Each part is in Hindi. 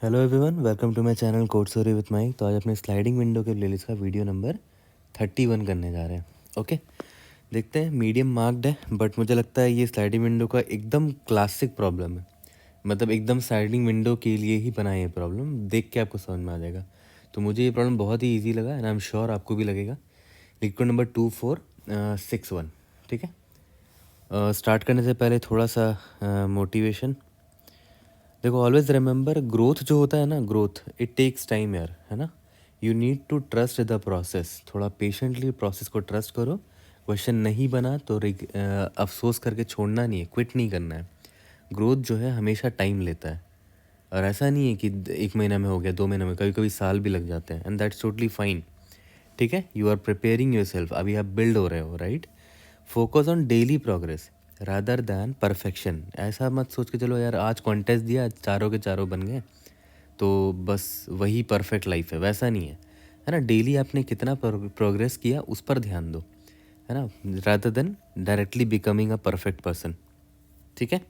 Hello everyone, welcome to my channel code story with Mike. तो आज अपने स्लाइडिंग विंडो के प्लेलिस्ट का वीडियो नंबर 31 करने जा रहे हैं। ओके, देखते हैं। मीडियम मार्क्ड है, बट मुझे लगता है ये स्लाइडिंग विंडो का एकदम क्लासिक प्रॉब्लम है। मतलब एकदम स्लाइडिंग विंडो के लिए ही बना है ये प्रॉब्लम। देख के आपको समझ में आ जाएगा। तो मुझे ये प्रॉब्लम बहुत ही ईजी लगा एंड आई एम श्योर आपको भी लगेगा। Liquid number 2461। ठीक है, स्टार्ट करने से पहले थोड़ा सा मोटिवेशन। देखो, ऑलवेज रिमेंबर, ग्रोथ जो होता है ना, ग्रोथ इट टेक्स टाइम यार, है ना। You need to trust the process. थोड़ा पेशेंटली प्रोसेस को ट्रस्ट करो। क्वेश्चन नहीं बना तो अफसोस करके छोड़ना नहीं है, क्विट नहीं करना है। ग्रोथ जो है हमेशा टाइम लेता है, और ऐसा नहीं है कि 1 महीना में हो गया, 2 महीने में, कभी कभी साल भी लग जाते हैं, एंड दैट्स टोटली फाइन। ठीक है, you are preparing yourself, अभी आप बिल्ड हो रहे हो, right. Focus on daily progress rather than perfection. ऐसा मत सोच के चलो यार, आज कॉन्टेस्ट दिया, चारों के चारों बन गए तो बस वही परफेक्ट लाइफ है, वैसा नहीं है ना। डेली आपने कितना प्रोग्रेस किया उस पर ध्यान दो, है ना, rather than directly becoming a perfect person. ठीक है,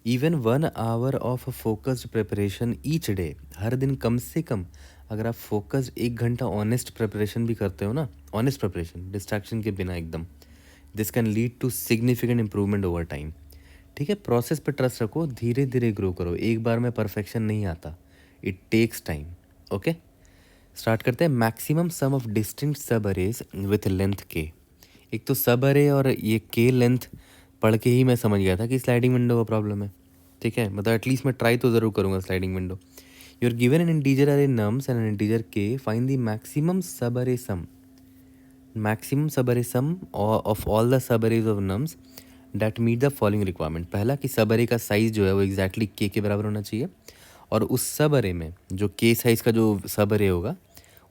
even 1 hour of focused preparation each day, हर दिन कम से कम अगर आप फोकस्ड 1 घंटा ऑनेस्ट प्रिपरेशन भी करते हो ना, ऑनेस्ट प्रिपरेशन डिस्ट्रैक्शन के बिना एकदम, this can lead to significant improvement over time. ठीक है, प्रोसेस पे ट्रस्ट रखो, धीरे धीरे ग्रो करो, एक बार में परफेक्शन नहीं आता, it takes time. Okay, start करते हैं। Maximum sum of distinct subarrays with length K. एक तो सब अरे और ये के लेंथ पढ़ के ही मैं समझ गया था कि स्लाइडिंग विंडो का प्रॉब्लम है। ठीक है, मतलब एटलीस्ट मैं ट्राई तो ज़रूर करूँगा sliding window. You are given an integer array nums and an integer K, find the maximum subarray sum. Maximum subarray sum of all the subarrays of nums that meet the following requirement. पहला कि सब अरे का साइज़ जो है वो एग्जैक्टली के बराबर होना चाहिए, और उस सब अरे में जो के साइज़ का जो सब अरे होगा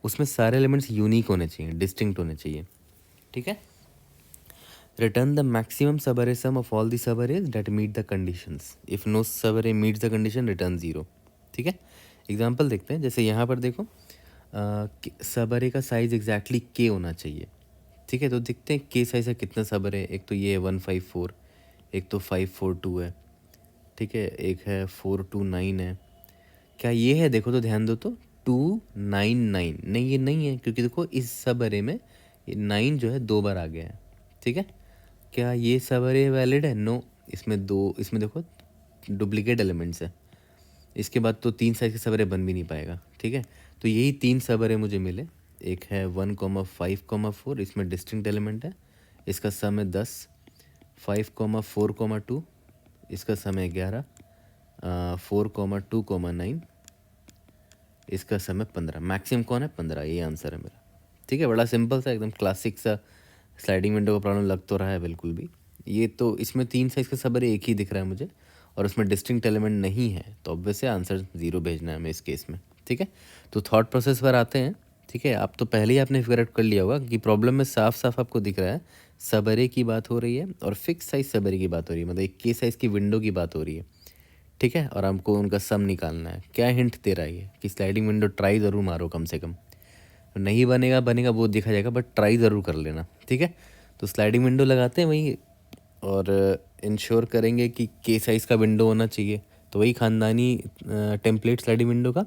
उसमें सारे एलिमेंट्स यूनिक होने चाहिए, डिस्टिंक्ट होने चाहिए। ठीक है, return the maximum subarray sum of all the subarrays that meet the conditions. If no subarray meets the condition, return 0। ठीक है, एग्जाम्पल देखते हैं। जैसे यहाँ पर देखो, सब अरे का साइज़ एग्जैक्टली के होना चाहिए। ठीक है, तो देखते हैं के साइज़ का कितना सब अरे। एक तो ये है 154, एक तो 542 है। ठीक है, एक है 429 है। क्या ये है? देखो तो ध्यान दो तो 299 नहीं, ये नहीं है, क्योंकि देखो इस सब अरे में ये 9 जो है 2 बार आ गया है। ठीक है, क्या ये सब अरे वैलिड है? नो, इसमें दो, इसमें देखो डुप्लीकेट एलिमेंट्स है। इसके बाद तो 3 साइज के सब अरे बन भी नहीं पाएगा। ठीक है, तो यही 3 सब अरे मुझे मिले। एक है 1,5,4, इसमें डिस्टिंक्ट एलिमेंट है, इसका सम है 10। 5,4,2, इसका सम है 11। 4,2,9, इसका सम है 15। मैक्सिमम कौन है? 15, ये आंसर है मेरा। ठीक है, बड़ा सिंपल सा, एकदम क्लासिक सा स्लाइडिंग विंडो का प्रॉब्लम लग तो रहा है बिल्कुल भी। ये तो इसमें 3 साइज का सब अरे एक ही दिख रहा है मुझे, और उसमें डिस्टिंक्ट एलिमेंट नहीं है, तो ऑब्वियसली आंसर 0 भेजना है हमें इस केस में। ठीक है, तो थॉट प्रोसेस पर आते हैं। ठीक है, आप तो पहले ही आपने फिगर आउट कर लिया होगा कि प्रॉब्लम में साफ साफ आपको दिख रहा है सब अरे की बात हो रही है और फिक्स साइज सब अरे की बात हो रही है, मतलब एक के साइज़ की विंडो की बात हो रही है। ठीक है, और हमको उनका सम निकालना है। क्या हिंट दे रहा है ये कि स्लाइडिंग विंडो ट्राई ज़रूर मारो, कम से कम। नहीं बनेगा बनेगा वो देखा जाएगा, बट ट्राई ज़रूर कर लेना। ठीक है, तो स्लाइडिंग विंडो लगाते हैं वहीं, और इंश्योर करेंगे कि के साइज़ का विंडो होना चाहिए। तो वही ख़ानदानी टेम्पलेट स्लाइडिंग विंडो का,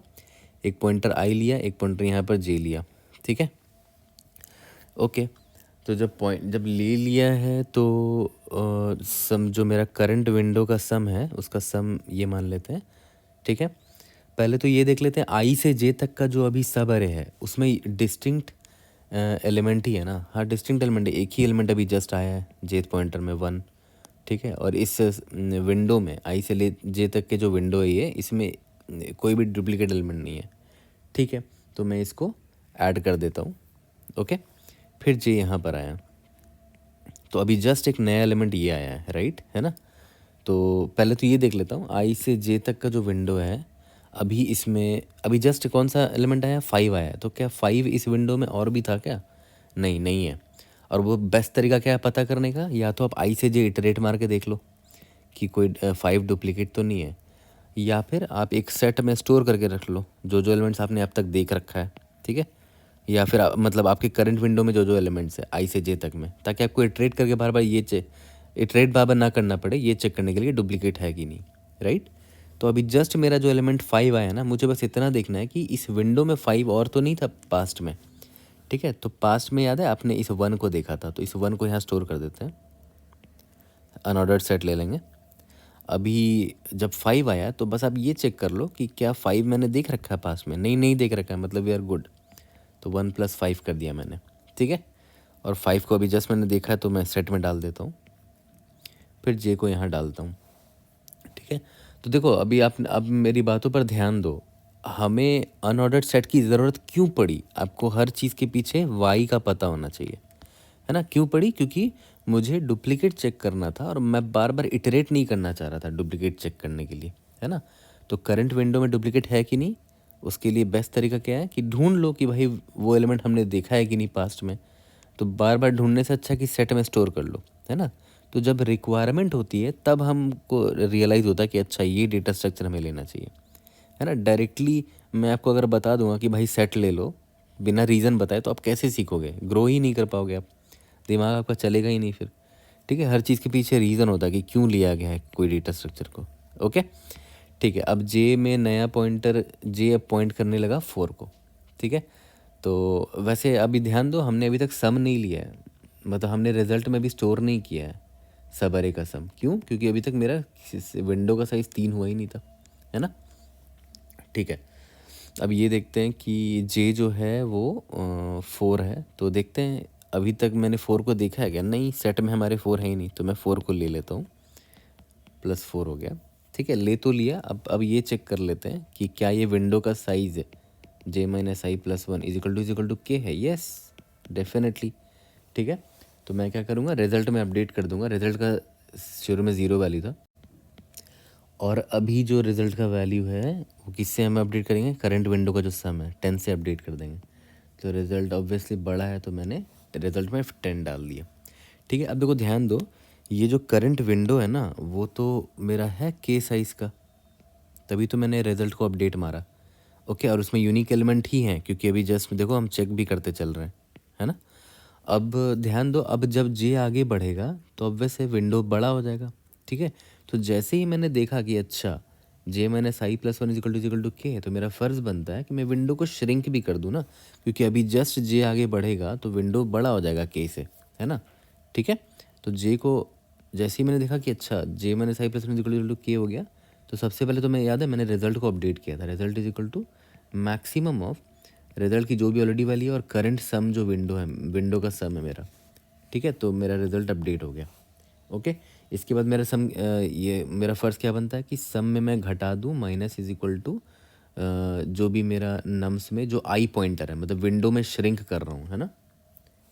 एक पॉइंटर आई लिया, एक पॉइंटर यहाँ पर जे लिया। ठीक है, ओके। तो जब ले लिया है तो सम जो मेरा करंट विंडो का सम है उसका सम ये मान लेते हैं। ठीक है, पहले तो ये देख लेते हैं आई से जे तक का जो अभी सब अरे है उसमें डिस्टिंक्ट एलिमेंट ही है ना। हाँ, डिस्टिंक्ट एलिमेंट है, एक ही एलिमेंट अभी जस्ट आया है जेथ पॉइंटर में 1। ठीक है, और इस विंडो में आई से ले जे तक के जो विंडो है ये, इसमें कोई भी डुप्लीकेट एलिमेंट नहीं है। ठीक है, तो मैं इसको ऐड कर देता हूँ। ओके, फिर जे यहाँ पर आया, तो अभी जस्ट एक नया एलिमेंट ये आया है, राइट, है ना। तो पहले तो ये देख लेता हूँ आई से जे तक का जो विंडो है, अभी इसमें अभी जस्ट कौन सा एलिमेंट आया? 5 आया है। तो क्या 5 इस विंडो में और भी था क्या? नहीं, नहीं है। और वो बेस्ट तरीका क्या है पता करने का? या तो आप आई से जे इटरेट मार के देख लो कि कोई 5 डुप्लीकेट तो नहीं है, या फिर आप एक सेट में स्टोर करके रख लो जो जो एलिमेंट्स आपने अब तक देख रखा है। ठीक है, या फिर मतलब आपके करंट विंडो में जो जो एलिमेंट्स है आई से जे तक में, ताकि आपको इटरेट करके बार बार इटरेट बार बार ना करना पड़े, ये चेक करने के लिए डुप्लीकेट है कि नहीं, राइट। तो अभी जस्ट मेरा जो एलिमेंट 5 आया ना, मुझे बस इतना देखना है कि इस विंडो में 5 और तो नहीं था पास्ट में, ठीक है। तो पास्ट में याद है आपने इस 1 को देखा था, तो इस 1 को यहाँ स्टोर कर देते हैं, अनऑर्डर्ड सेट ले लेंगे। अभी जब 5 आया तो बस आप ये चेक कर लो कि क्या 5 मैंने देख रखा है पास में, नहीं देख रखा है, मतलब वी आर गुड। तो 1 + 5 कर दिया मैंने, ठीक है। और 5 को अभी जस्ट मैंने देखा है तो मैं सेट में डाल देता हूँ, फिर जे को यहाँ डालता हूँ, ठीक है। तो देखो अभी आप अब मेरी बातों पर ध्यान दो, हमें अनऑर्डर्ड सेट की ज़रूरत क्यों पड़ी? आपको हर चीज़ के पीछे वाई का पता होना चाहिए, है ना। क्यों पड़ी? क्योंकि मुझे डुप्लीकेट चेक करना था और मैं बार बार इटरेट नहीं करना चाह रहा था डुप्लीकेट चेक करने के लिए, है ना। तो करंट विंडो में डुप्लीकेट है कि नहीं, उसके लिए बेस्ट तरीका क्या है कि ढूंढ लो कि भाई वो एलिमेंट हमने देखा है कि नहीं पास्ट में। तो बार बार ढूंढने से अच्छा कि सेट में स्टोर कर लो, है ना। तो जब रिक्वायरमेंट होती है तब हमको रियलाइज़ होता है कि अच्छा ये डेटा स्ट्रक्चर हमें लेना चाहिए, है ना। डायरेक्टली मैं आपको अगर बता दूंगा कि भाई सेट ले लो बिना रीज़न बताए, तो आप कैसे सीखोगे? ग्रो ही नहीं कर पाओगे आप, दिमाग आपका चलेगा ही नहीं फिर, ठीक है। हर चीज़ के पीछे रीज़न होता है कि क्यों लिया गया है कोई डेटा स्ट्रक्चर को, ओके, ठीक है। अब जे में नया पॉइंटर, जे अब पॉइंट करने लगा 4 को, ठीक है। तो वैसे अभी ध्यान दो, हमने अभी तक सम नहीं लिया है, मतलब हमने रिजल्ट में भी स्टोर नहीं किया है सब अरे का सम। क्यों? क्योंकि अभी तक मेरा विंडो का साइज़ 3 हुआ ही नहीं था, है ना, ठीक है। अब ये देखते हैं कि जे जो है वो 4 है, तो देखते हैं अभी तक मैंने 4 को देखा है क्या? नहीं, सेट में हमारे 4 है ही नहीं, तो मैं 4 को ले लेता हूँ, +4 हो गया, ठीक है। ले तो लिया, अब ये चेक कर लेते हैं कि क्या ये विंडो का साइज़ है j - i + 1 = k है। यस, डेफिनेटली, ठीक है। तो मैं क्या करूँगा, रिजल्ट में अपडेट कर दूंगा। रिजल्ट का शुरू में 0 वैल्यू था, और अभी जो रिज़ल्ट का वैल्यू है वो किससे हम अपडेट करेंगे? करंट विंडो का जो सम है 10 से अपडेट कर देंगे। तो रिज़ल्ट ऑब्वियसली बड़ा है, तो मैंने रिज़ल्ट में 10 डाल दिया, ठीक है। अब देखो ध्यान दो, ये जो करंट विंडो है ना वो तो मेरा है के साइज़ का, तभी तो मैंने रिज़ल्ट को अपडेट मारा, ओके। और उसमें यूनिक एलिमेंट ही हैं, क्योंकि अभी जस्ट देखो हम चेक भी करते चल रहे हैं, है ना। अब ध्यान दो, अब जब जे आगे बढ़ेगा तो ऑब्वियस है विंडो बड़ा हो जाएगा, ठीक है। तो जैसे ही मैंने देखा कि अच्छा j - i + 1 = k, तो मेरा फ़र्ज़ बनता है कि मैं विंडो को श्रिंक भी कर दूँ ना, क्योंकि अभी जस्ट जे आगे बढ़ेगा तो विंडो बड़ा हो जाएगा k से, है ना, ठीक है। तो जे को जैसे ही मैंने देखा कि अच्छा j - i + 1 = k हो गया, तो सबसे पहले तो मैं याद है मैंने रिज़ल्ट को अपडेट किया था। रिज़ल्ट = मैक्सिमम ऑफ रिज़ल्ट की जो भी ऑलरेडी वाली है और करंट सम जो विंडो है, विंडो का सम है मेरा, ठीक है। तो मेरा रिज़ल्ट अपडेट हो गया, ओके। इसके बाद मेरा सम ये मेरा फ़र्ज़ क्या बनता है कि सम में मैं घटा दूँ - जो भी मेरा नम्स में जो आई पॉइंटर है, मतलब विंडो में श्रिंक कर रहा हूँ, है ना,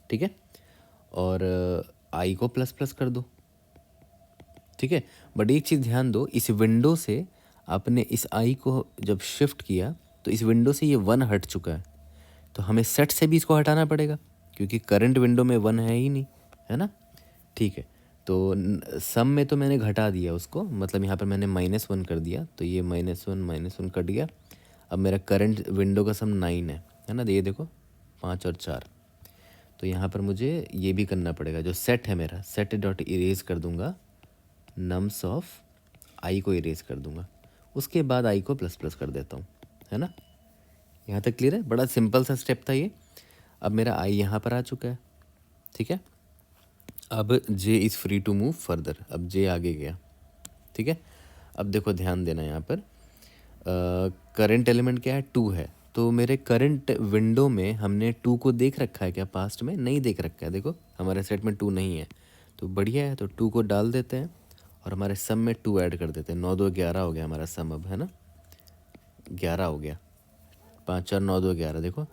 ठीक है। और आई को प्लस प्लस कर दो, ठीक है। बट एक चीज़ ध्यान दो, इस विंडो से आपने इस आई को जब शिफ्ट किया तो इस विंडो से ये 1 हट चुका है, तो हमें सेट से भी इसको हटाना पड़ेगा, क्योंकि करंट विंडो में 1 है ही नहीं, है ना, ठीक है। तो सम में तो मैंने घटा दिया उसको, मतलब यहाँ पर मैंने -1 कर दिया, तो ये -1 कट गया। अब मेरा करंट विंडो का सम 9 है ना, ये देखो 5 और 4। तो यहाँ पर मुझे ये भी करना पड़ेगा, जो सेट है मेरा, सेट डॉट इरेज कर दूंगा, नम्स ऑफ आई को इरेज कर दूंगा, उसके बाद आई को प्लस प्लस कर देता हूँ, है ना। यहाँ तक क्लियर है? बड़ा सिंपल सा स्टेप था ये। अब मेरा आई यहाँ पर आ चुका है, ठीक है। अब J is free to move further, अब जे आगे गया, ठीक है। अब देखो ध्यान देना, यहाँ पर करंट एलिमेंट क्या है? 2 है, तो मेरे करंट विंडो में हमने 2 को देख रखा है क्या पास्ट में? नहीं देख रखा है, देखो हमारे सेट में 2 नहीं है, तो बढ़िया है। तो 2 को डाल देते हैं और हमारे सम में 2 ऐड कर देते हैं। 9 2 11 हो गया हमारा सम, अब है ना 11 हो गया, 5 4 9 2 11, देखो,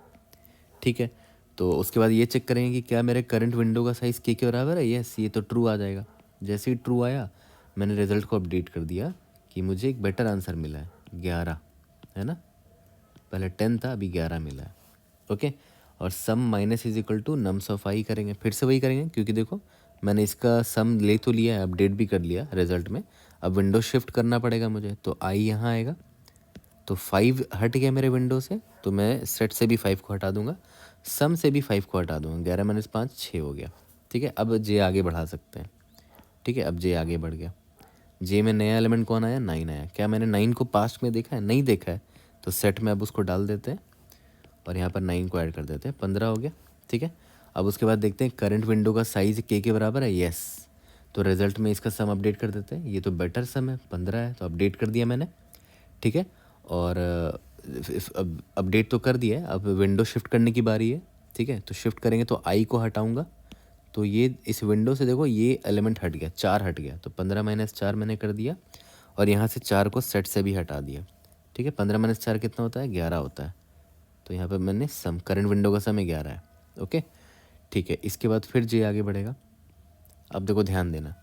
ठीक है। तो उसके बाद ये चेक करेंगे कि क्या मेरे करंट विंडो का साइज़ के बराबर है। यस, ये तो ट्रू आ जाएगा। जैसे ही ट्रू आया मैंने रिज़ल्ट को अपडेट कर दिया कि मुझे एक बेटर आंसर मिला है, 11, है ना। पहले 10 था, अभी 11 मिला है, ओके। और सम माइनस = नम्स ऑफ आई करेंगे, फिर से वही करेंगे, क्योंकि देखो मैंने इसका सम ले तो लिया है, अपडेट भी कर लिया रिज़ल्ट में। अब विंडो शिफ्ट करना पड़ेगा मुझे, तो आई यहाँ आएगा, तो 5 हट गया मेरे विंडो से, तो मैं सेट से भी 5 को हटा दूंगा, सम से भी 5 को हटा दूंगा, 11 - 5 6 हो गया, ठीक है। अब जे आगे बढ़ा सकते हैं, ठीक है। अब जे आगे बढ़ गया, जे में नया एलिमेंट कौन आया, 9 आया। क्या मैंने 9 को पास्ट में देखा है, नहीं देखा है, तो सेट में अब उसको डाल देते हैं और यहाँ पर 9 को ऐड कर देते हैं, 15 हो गया। ठीक है, अब उसके बाद देखते हैं करंट विंडो का साइज़ के बराबर है, यस, तो रिजल्ट में इसका सम अपडेट कर देते हैं। ये तो बेटर सम है, 15 है, तो अपडेट कर दिया मैंने। ठीक है, और अब अपडेट तो कर दिया है, अब विंडो शिफ्ट करने की बारी है। ठीक है, तो शिफ्ट करेंगे तो आई को हटाऊंगा, तो ये इस विंडो से देखो ये एलिमेंट हट गया, 4 हट गया, तो 15 - 4 मैंने कर दिया, और यहाँ से 4 को सेट से भी हटा दिया। ठीक है, 15 - 4 कितना होता है, 11 होता है, तो यहाँ पर मैंने सम करंट विंडो का सम 11 है। ओके, ठीक है, इसके बाद फिर जे आगे बढ़ेगा। अब देखो ध्यान देना,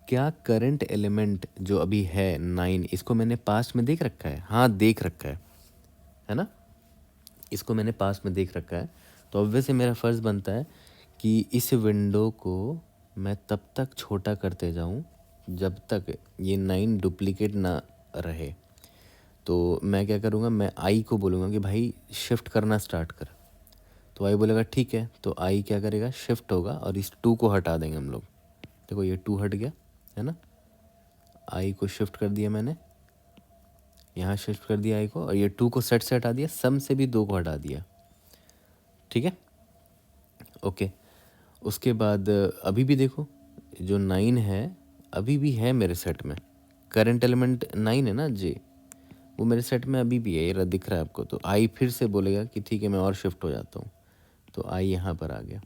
क्या करंट एलिमेंट जो अभी है 9, इसको मैंने पास्ट में देख रखा है, हाँ देख रखा है ना, इसको मैंने पास्ट में देख रखा है, तो ऑब्वियसली मेरा फ़र्ज़ बनता है कि इस विंडो को मैं तब तक छोटा करते जाऊं जब तक ये 9 डुप्लीकेट ना रहे। तो मैं क्या करूँगा, मैं आई को बोलूँगा कि भाई शिफ्ट करना स्टार्ट कर, तो आई बोलेगा ठीक है, तो आई क्या करेगा, शिफ्ट होगा, और इस 2 को हटा देंगे हम लोग। देखो ये 2 हट गया है ना, आई को शिफ्ट कर दिया मैंने, यहाँ शिफ्ट कर दिया आई को, और ये 2 को सेट से हटा दिया, सम से भी 2 को हटा दिया। ठीक है, ओके, उसके बाद अभी भी देखो जो 9 है अभी भी है मेरे सेट में, करंट एलिमेंट 9 है ना जे, वो मेरे सेट में अभी भी है, ये दिख रहा है आपको। तो आई फिर से बोलेगा कि ठीक है मैं और शिफ्ट हो जाता हूँ, तो आई यहाँ पर आ गया,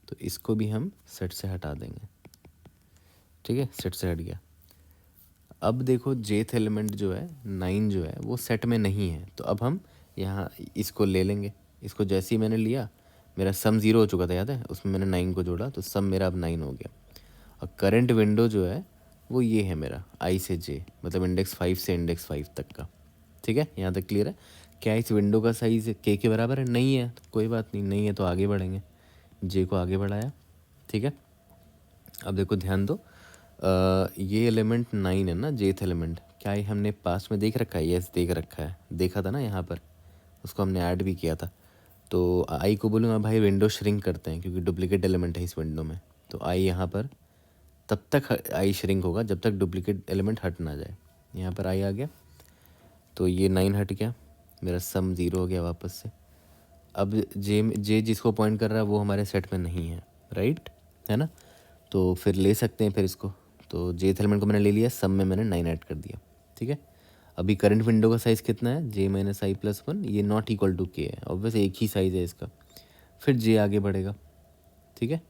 तो इसको भी हम सेट से हटा देंगे। ठीक है, सेट से हट गया। अब देखो जेथ एलिमेंट जो है 9 जो है वो सेट में नहीं है, तो अब हम यहाँ इसको ले लेंगे। इसको जैसे ही मैंने लिया, मेरा सम 0 हो चुका था, याद है, उसमें मैंने 9 को जोड़ा, तो सम मेरा अब 9 हो गया। और करंट विंडो जो है वो ये है मेरा, आई से जे, मतलब इंडेक्स 5 से इंडेक्स 5 तक का। ठीक है, यहाँ तक क्लियर है। क्या इस विंडो का साइज़ के बराबर है, नहीं है, तो कोई बात नहीं, नहीं है तो आगे बढ़ेंगे, जे को आगे बढ़ाया। ठीक है, अब देखो ध्यान दो, ये एलिमेंट 9 है ना, जेथ एलिमेंट, क्या ये हमने पास्ट में देख रखा है, यस देख रखा है, देखा था ना यहाँ पर, उसको हमने ऐड भी किया था। तो आई को बोलूँगा भाई विंडो श्रिंक करते हैं, क्योंकि डुप्लीकेट एलिमेंट है इस विंडो में, तो आई यहाँ पर तब तक आई श्रिंक होगा जब तक डुप्लीकेट एलिमेंट हट ना जाए। यहाँ पर आई आ गया, तो ये 9 हट गया, मेरा सम 0 हो गया वापस से। अब जे जिसको पॉइंट कर रहा है वो हमारे सेट में नहीं है, राइट है ना, तो फिर ले सकते हैं फिर इसको। तो जेथ एलिमेंट को मैंने ले लिया, सम में मैंने 9 ऐड कर दिया। ठीक है, अभी करंट विंडो का साइज़ कितना है, जे - आई + 1, ये नॉट इक्वल टू के है, ऑब्वियस एक ही साइज़ है इसका। फिर जे आगे बढ़ेगा। ठीक है,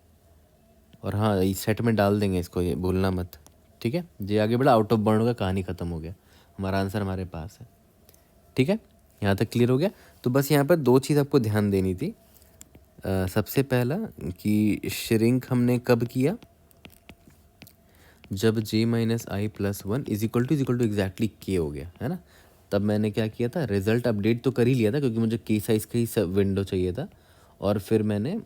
और हाँ इस सेट में डाल देंगे इसको, ये भूलना मत। ठीक है, जे आगे बढ़ा, आउट ऑफ बाउंड होगा, कहानी ख़त्म हो गया, हमारा आंसर हमारे पास है। ठीक है, यहाँ तक क्लियर हो गया। तो बस यहाँ पर 2 चीज़ आपको ध्यान देनी थी। सबसे पहला कि श्रिंक हमने कब किया, जब जे - आई + 1 = एग्जैक्टली के हो गया, है ना, तब मैंने क्या किया था, रिज़ल्ट अपडेट तो कर ही लिया था, क्योंकि मुझे के साइज़ का ही सब विंडो चाहिए था, और फिर मैंने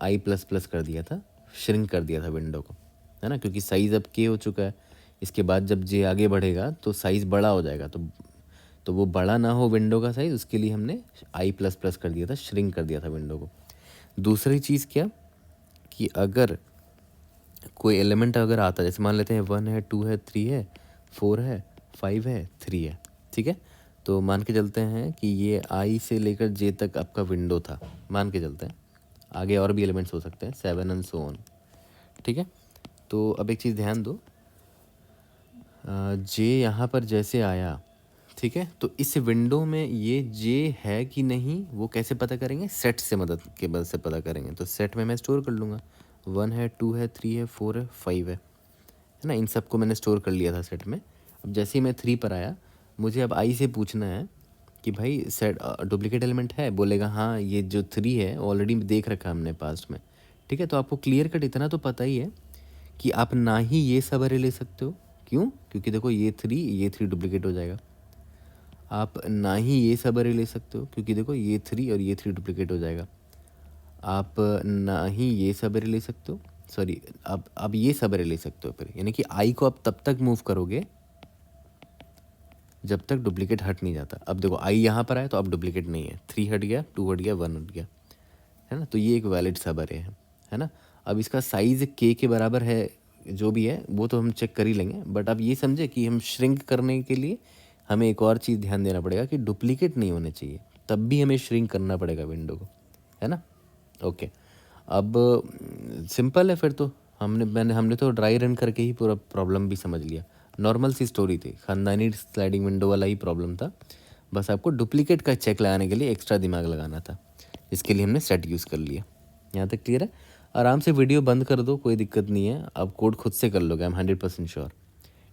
आई ++ कर दिया था, श्रिंक कर दिया था विंडो को, है ना, क्योंकि साइज़ अब के हो चुका है। इसके बाद जब जे आगे बढ़ेगा तो साइज़ बड़ा हो जाएगा, तो वो बड़ा ना हो विंडो का साइज़, उसके लिए हमने आई ++ कर दिया था, श्रिंक कर दिया था विंडो को। दूसरी चीज़ क्या, कि अगर कोई एलिमेंट अगर आता है, जैसे मान लेते हैं 1 है, 2 है, 3 है, 4 है, 5 है, 3 है। ठीक है, तो मान के चलते हैं कि ये आई से लेकर जे तक आपका विंडो था, मान के चलते हैं, आगे और भी एलिमेंट्स हो सकते हैं, 7 एंड सो ऑन। ठीक है, तो अब एक चीज़ ध्यान दो, जे यहाँ पर जैसे आया, ठीक है, तो इस विंडो में ये जे है कि नहीं वो कैसे पता करेंगे, सेट से मदद के मदद से पता करेंगे। तो सेट में मैं स्टोर कर लूँगा, 1 है, 2 है, 3 है, 4 है, 5 है ना, इन सब को मैंने स्टोर कर लिया था सेट में। अब जैसे ही मैं 3 पर आया, मुझे अब आई से पूछना है कि भाई सेट डुप्लीकेट एलिमेंट है, बोलेगा हाँ ये जो 3 है ऑलरेडी देख रखा हमने पास्ट में। ठीक है, तो आपको क्लियर कट इतना तो पता ही है कि आप ना ही ये सब अरे ले सकते हो, क्यों, क्योंकि देखो ये 3 डुप्लीकेट हो जाएगा। आप ना ही ये सब अरे ले सकते हो, क्योंकि देखो ये 3 और ये 3 डुप्लीकेट हो जाएगा। आप ना ही ये सब अरे ले सकते हो, सॉरी आप ये सब अरे ले सकते हो फिर, यानी कि आई को आप तब तक मूव करोगे जब तक डुप्लीकेट हट नहीं जाता। अब देखो आई यहाँ पर आए तो अब डुप्लीकेट नहीं है, 3 हट गया, 2 हट गया, 1 हट गया, है ना, तो ये एक वैलिड सब अरे है ना। अब इसका साइज़ के बराबर है जो भी है वो तो हम चेक कर ही लेंगे, बट आप ये समझे कि हम श्रिंक करने के लिए हमें एक और चीज़ ध्यान देना पड़ेगा कि डुप्लीकेट नहीं होने चाहिए, तब भी हमें श्रिंक करना पड़ेगा विंडो को, है ना। ओके, अब सिंपल है फिर तो, हमने तो ड्राई रन करके ही पूरा प्रॉब्लम भी समझ लिया। नॉर्मल सी स्टोरी थी, खानदानी स्लाइडिंग विंडो वाला ही प्रॉब्लम था, बस आपको डुप्लीकेट का चेक लगाने के लिए एक्स्ट्रा दिमाग लगाना था, इसके लिए हमने सेट यूज़ कर लिया। यहाँ तक क्लियर है। आराम से वीडियो बंद कर दो, कोई दिक्कत नहीं है, आप कोड खुद से कर लोगे, आई एम 100% श्योर।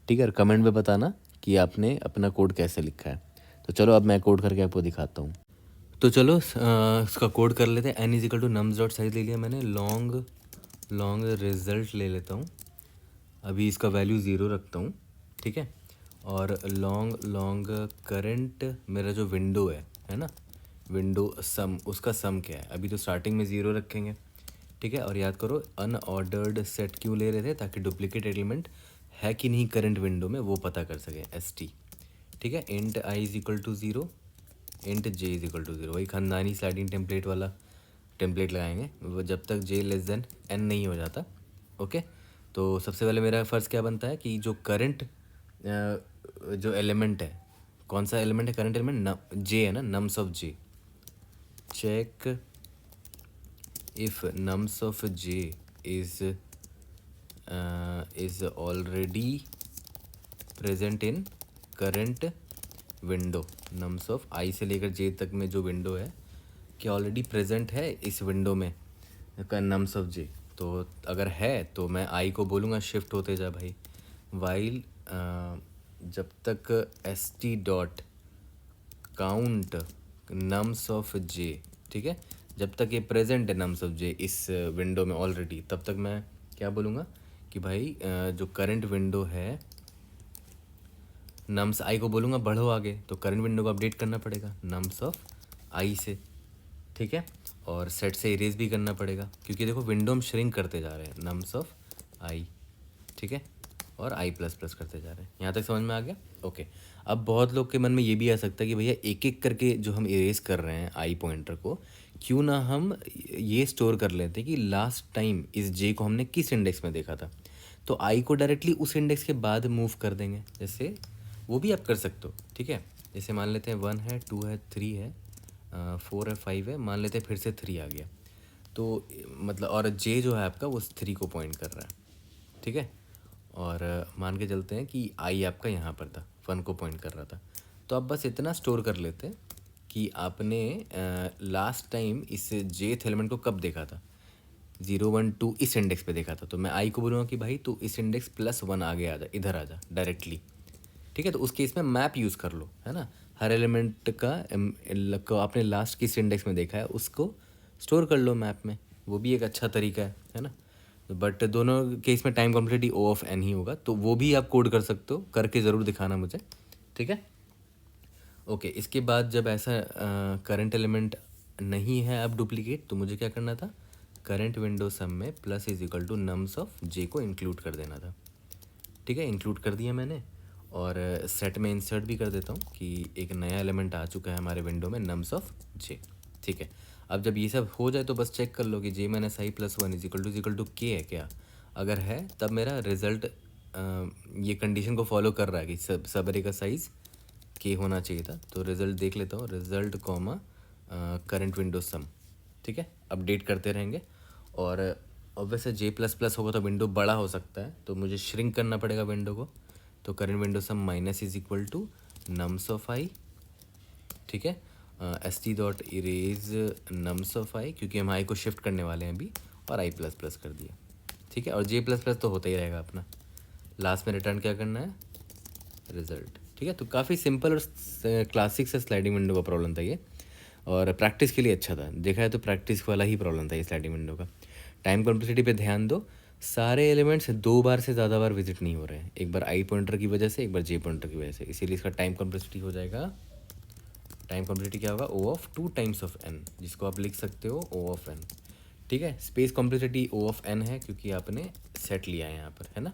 ठीक है, कमेंट में बताना कि आपने अपना कोड कैसे लिखा है। तो चलो अब मैं कोड करके आपको दिखाता हूँ। तो चलो इसका कोड कर लेते हैं। n equal to nums dot size ले लिया मैंने, लॉन्ग रिजल्ट ले लेता हूँ, अभी इसका वैल्यू 0 रखता हूँ। ठीक है, और लॉन्ग करंट मेरा जो विंडो है ना, विंडो सम, उसका सम क्या है, अभी तो स्टार्टिंग में 0 रखेंगे। ठीक है, और याद करो अनऑर्डर्ड सेट क्यों ले रहे थे, ताकि डुप्लीकेट एलिमेंट है कि नहीं करंट विंडो में वो पता कर सके, st। ठीक है, int i is equal to 0, int j is equal to 0, वही खानदानी स्लाइडिंग टेम्पलेट वाला टेम्पलेट लगाएंगे वो जब तक j लेस देन n नहीं हो जाता। ओके, तो सबसे पहले मेरा फ़र्ज़ क्या बनता है कि जो करंट जो एलिमेंट है, कौन सा एलिमेंट है करंट एलिमेंट, j है ना, nums of j, check if nums of j is already present in current window, nums of i से लेकर j तक में जो विंडो है क्या ऑलरेडी प्रेजेंट है इस विंडो में का नम्स ऑफ j। तो अगर है तो मैं i को बोलूँगा शिफ्ट होते जा भाई, वाइल जब तक st dot count nums of j, ठीक है, जब तक ये प्रेजेंट है नम्स ऑफ j इस विंडो में ऑलरेडी, तब तक मैं क्या बोलूँगा कि भाई जो करंट विंडो है, नम्स आई को बोलूँगा बढ़ो आगे, तो करंट विंडो को अपडेट करना पड़ेगा नम्स ऑफ आई से। ठीक है, और सेट से इरेज भी करना पड़ेगा, क्योंकि देखो विंडो हम श्रिंक करते जा रहे हैं, नम्स ऑफ आई, ठीक है, और आई प्लस प्लस करते जा रहे हैं। यहाँ तक समझ में आ गया। ओके, अब बहुत लोग के मन में ये भी आ सकता है कि भैया एक एक करके जो हम इरेज कर रहे हैं आई पॉइंटर को, क्यों ना हम ये स्टोर कर लेते कि लास्ट टाइम इस जे को हमने किस इंडेक्स में देखा था, तो आई को डायरेक्टली उस इंडेक्स के बाद मूव कर देंगे, जैसे वो भी आप कर सकते हो। ठीक है, जैसे मान लेते हैं 1 है, 2 है, 3 है, 4 है, 5 है, मान लेते हैं फिर से 3 आ गया, तो मतलब और जे जो है आपका वो 3 को पॉइंट कर रहा है। ठीक है, और मान के चलते हैं कि आई आपका यहाँ पर था, 1 को पॉइंट कर रहा था, तो आप बस इतना स्टोर कर लेते हैं कि आपने लास्ट टाइम इस जेथ एलिमेंट को कब देखा था, 0 1 2 इस इंडेक्स पे देखा था, तो मैं आई को बोलूँगा कि भाई तू इस इंडेक्स +1 आगे आ जा, इधर आ जा डायरेक्टली। ठीक है, तो उस केस में मैप यूज़ कर लो, है ना, हर एलिमेंट का आपने लास्ट किस इंडेक्स में देखा है उसको स्टोर कर लो मैप में, वो भी एक अच्छा तरीका है ना। बट दोनों केस में time complexity O of n ही होगा, तो वो भी आप कोड कर सकते हो, करके ज़रूर दिखाना मुझे। ठीक है, ओके, इसके बाद जब ऐसा करंट एलिमेंट नहीं है अब डुप्लीकेट, तो मुझे क्या करना था, करंट विंडो सम में plus is equal to nums of J को इंक्लूड कर देना था। ठीक है, इंक्लूड कर दिया मैंने, और सेट में इंसर्ट भी कर देता हूँ कि एक नया एलिमेंट आ चुका है हमारे विंडो में, नम्स ऑफ जे। ठीक है, अब जब ये सब हो जाए तो बस चेक कर लो कि J minus I plus 1 is equal to K है क्या, अगर है तब मेरा रिजल्ट ये कंडीशन को फॉलो कर रहा है कि सब अरे का साइज़ के होना चाहिए था, तो रिज़ल्ट देख लेता हूँ, रिज़ल्ट कॉमा करंट विंडो सम। ठीक है, अपडेट करते रहेंगे, और ऑब्वियसली जे प्लस प्लस होगा तो विंडो बड़ा हो सकता है, तो मुझे श्रिंक करना पड़ेगा विंडो को, तो current window sum minus is equal to nums of i. ठीक है, S T dot erase nums of i, क्योंकि हम आई को शिफ्ट करने वाले हैं अभी, और आई प्लस प्लस कर दिया। ठीक है, और जे प्लस प्लस तो होता ही रहेगा अपना, लास्ट में रिटर्न क्या करना है, रिजल्ट। ठीक है, तो काफ़ी सिंपल और क्लासिक से स्लाइडिंग विंडो का प्रॉब्लम था ये, और प्रैक्टिस के लिए अच्छा था, देखा है तो प्रैक्टिस वाला ही प्रॉब्लम था ये स्लाइडिंग विंडो का। टाइम कॉम्प्लेक्सिटी पे ध्यान दो, सारे एलिमेंट्स 2 बार से ज़्यादा बार विजिट नहीं हो रहे हैं, एक बार आई पॉइंटर की वजह से, एक बार जे पॉइंटर की वजह से, इसीलिए इसका टाइम कॉम्प्लेक्सिटी हो जाएगा, टाइम कॉम्प्लेक्सिटी क्या होगा, O of 2 times of n, जिसको आप लिख सकते हो O ऑफ n। ठीक है, space complexity O of n है, क्योंकि आपने सेट लिया है यहाँ पर, है ना।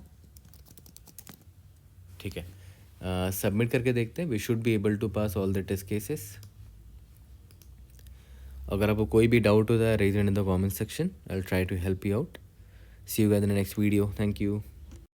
ठीक है, सबमिट करके देखते हैं, we should be able to pass all the test cases. अगर आपको कोई भी डाउट होता है, raise it in the comment section, I will try to help you out. See you guys in the next video, thank you.